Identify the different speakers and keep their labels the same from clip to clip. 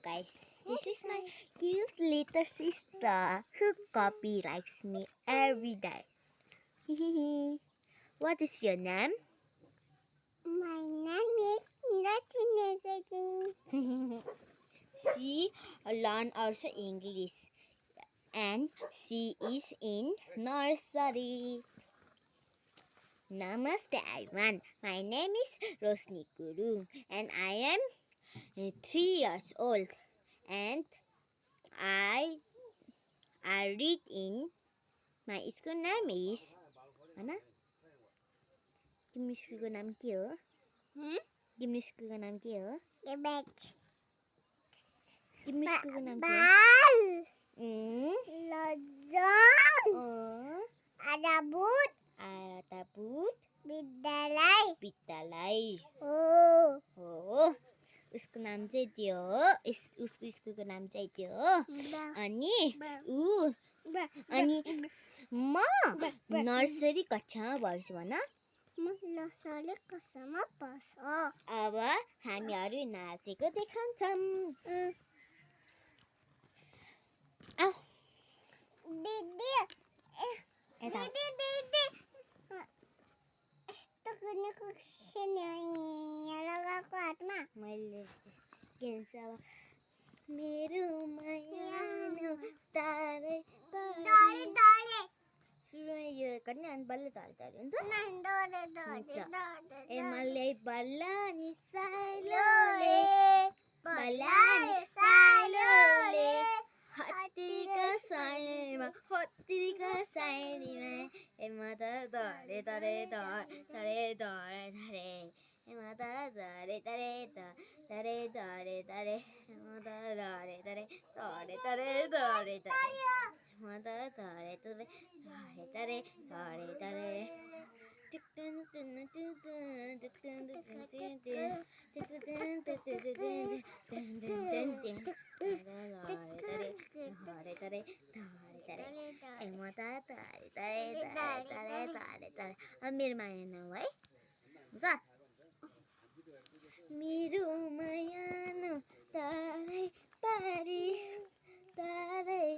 Speaker 1: guys, this is my cute little sister who copy likes me every day. What is your name?
Speaker 2: My name is Latin.
Speaker 1: She learn also English and she is in nursery. Namaste everyone. My name is Rosni Guru and I am 3 years old and I read in my school name is mana? तिम्रो स्कुलको नाम के हो? तिम्रो स्कुलको नाम के हो? तिम्रो स्कुलको नाम के हो? आरातापुत विद्यालय हो। उसको नाम चाहिँ त्यो हो। उसको स्कुलको नाम चाहिँ त्यो हो। अनि म नर्सरी कक्षामा पढ्छु भन।
Speaker 2: नर्सरी कक्षामा पढ्छु।
Speaker 1: अब हामीहरू नाचेको देखाउँछौँ।
Speaker 2: दिदी यस्तो कुनेको लगाएको हातमा
Speaker 1: मैले मेरो मायानो तारै सुरु यो गर्ने अनि बल्ल तारै हुन्छ ए मलाई बल्ल नि साइलोले हत्तीका साइडमा ए म त धरे ए म त धरे मेरो माया नौ है मेरो माया तारै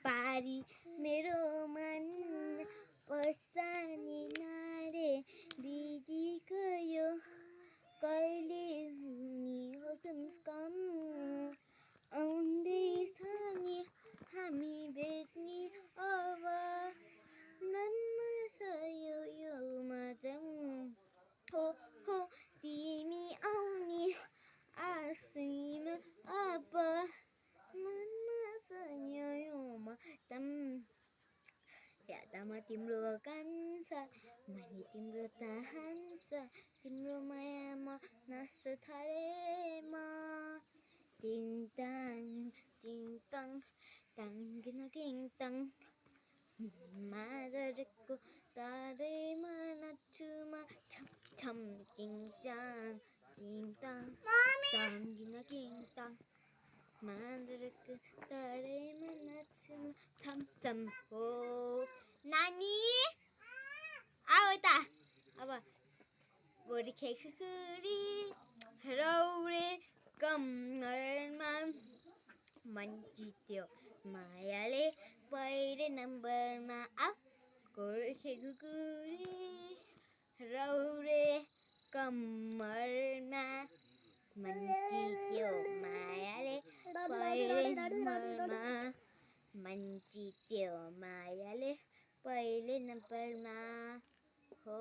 Speaker 1: पारी मेरो मन पर्सानी नारे बिदी गयो कहिले हुने हो संस्कम आउँदैछ नि हामी भेट्ने अब मनमा छ यो मजाउ हो तिमी आउने आशैमा अब मनमा छ यो मतम यादमा तिम्रो कान्छ मैले तिम्रो चाहन्छ तिम्रो मायामा नाच्छ थालेम टिङटाङ टाङ्गिन किङटाङ मादरको तारैमा नाच्छु म छम टिङटाङ टाङ्गिन किङटाङ मादरको तारैमा नाच्छु म छम हो नानी आऊ यता अब गोरी खुकुरी रौरे कम्मरमा मन जित्यो मायाले पहिलो नम्बरमा आऊ गोर्खे खुकुरी रौरे कम्मरमा मन जित्यो मायाले पहिलो नम्बरमा मन जित्यो मायाले पहिलो नम्बरमा हो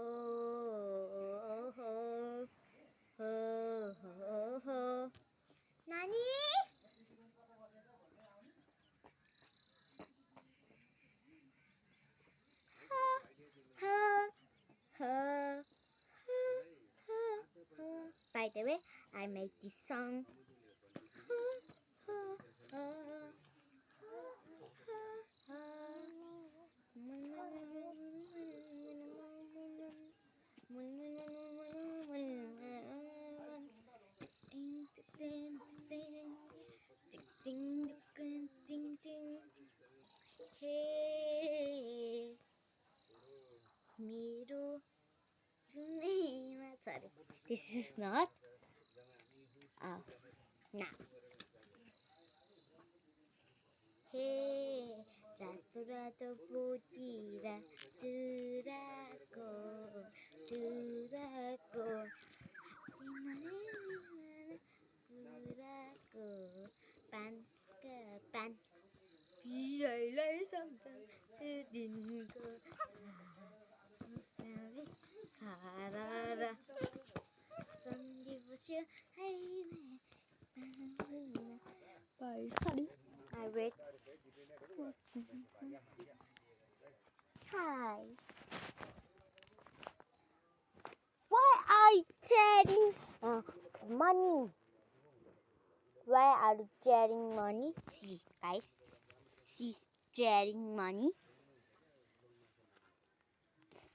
Speaker 1: नानी By the way, I made this song. Hey, Miro. Sorry, this is not. Oh, now. Tira, turago. Turago, pan ke pan. Biar lai sampai sedin ko. Sarara, di bosnya, hai sorry, I wait. Hi. Why are you sharing money? Why are you sharing money? See, guys, she's sharing money.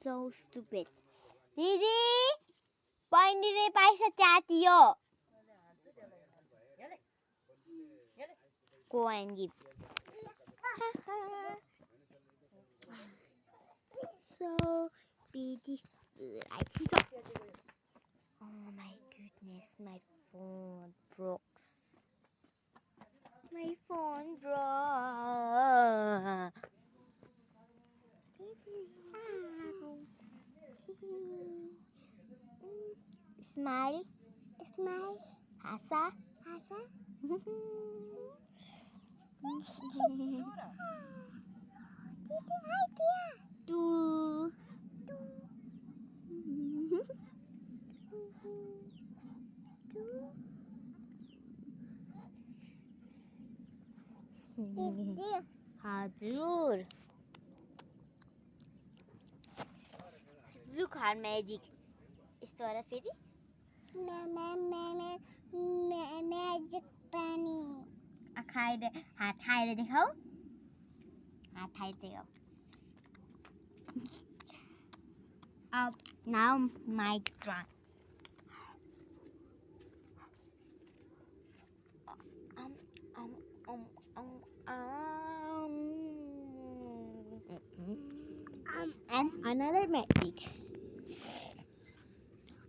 Speaker 1: So stupid. Didi, बहिनीले पैसा च्यातियो. Go and give. So beautiful. I think so. Oh my goodness, my phone broke. My phone broke. Smile.
Speaker 2: Smile.
Speaker 1: Hasa.
Speaker 2: Hasa. Didi, hai dia.
Speaker 1: Two.
Speaker 2: Didi.
Speaker 1: हजुर. Look her magic. यस्तो होला फेरि
Speaker 2: Magic bunny.
Speaker 1: खाएर हात खाएर देखाऊ. हात खाएर देखाऊ. Now my turn. And another magic.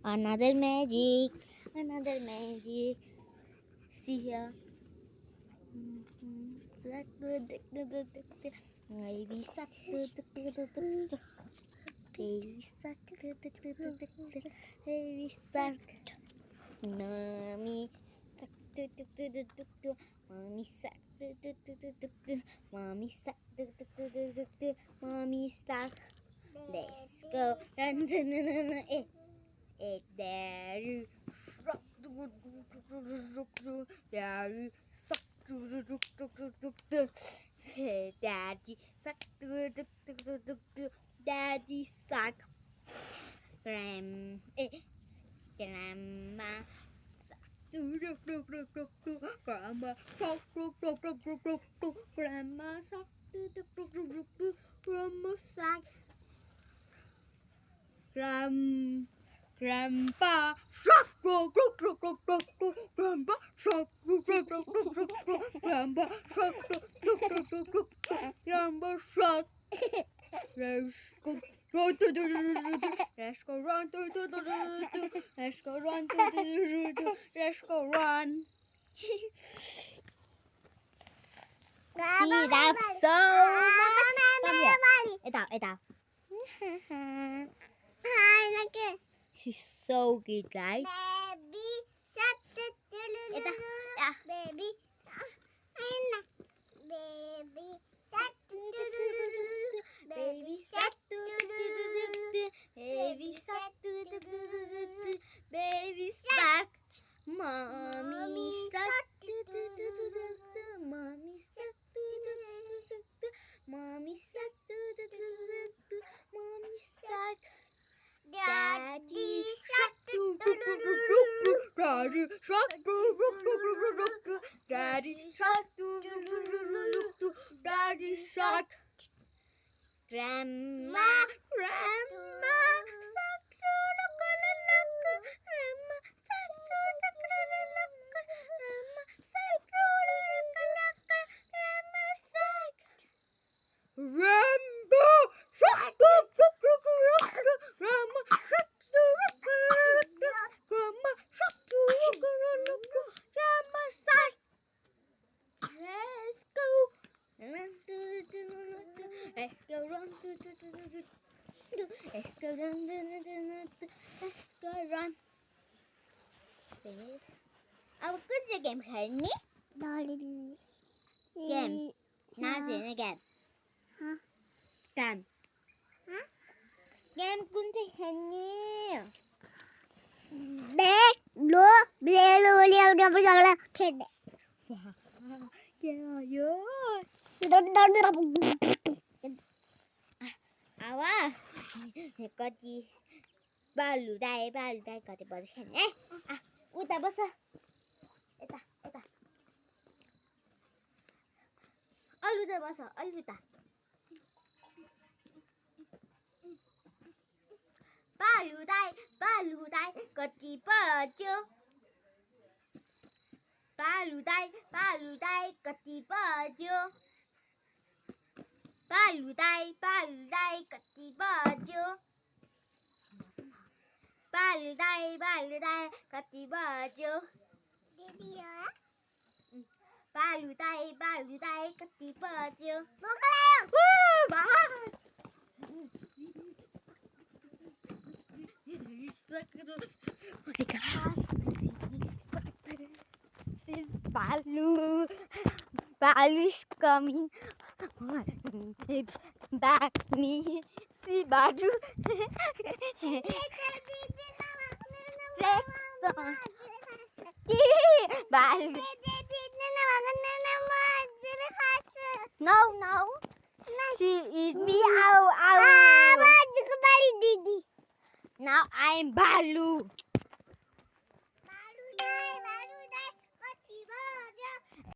Speaker 1: Another magic. Another magic. See here. Baby suck. Baby suck. Baby suck. Mommy suck. Mommy suck. Mommy suck. Mommy suck. Let's go. Run. Daddy suck. Daddy suck. Daddy suck. Daddy suck. Grandma suck. Grandma suck. Grandma suck. Grandma suck. Grandpa suck. Grandpa suck. Grandpa suck. Grandpa suck. Let's go. Let's go run. Let's go run. Let's go run. See that so much. Come here. It out.
Speaker 2: Hi, look.
Speaker 1: She's so good, right?
Speaker 2: Baby shark. Baby. Baby shark.
Speaker 1: Baby shark. Baby shark. Baby shark. Mommy shark. Mommy shark. Mommy shark. Mommy shark. Daddy shark. Daddy shark. Daddy shark. Daddy shark. Grandma. Grandma. Shark. Grandma. Rambo! Let's Let's go run. Let's go run. Let's go run. Finish. अब कुन चाहिँ game खेल्ने? Game. नाच्ने game. Game. Game कुन चाहिँ खेल्ने?
Speaker 2: खेल्ने
Speaker 1: के हो यो? अब कति बालुदाई कति बजी खेल्ने? उता बस. यता. अलुदा बस. अलुदा. बालुदाई कति बज्यो? बालुदाई कति बज्यो? बालुदाई कति बज्यो? बालुदाई कति बज्यो? बालुदाई कति बज्यो? Oh my gosh. This is Balu. Balu is coming. Back me. See Balu. Balu. No. She eat me. Ow. Now I'm Balu.
Speaker 2: Balu.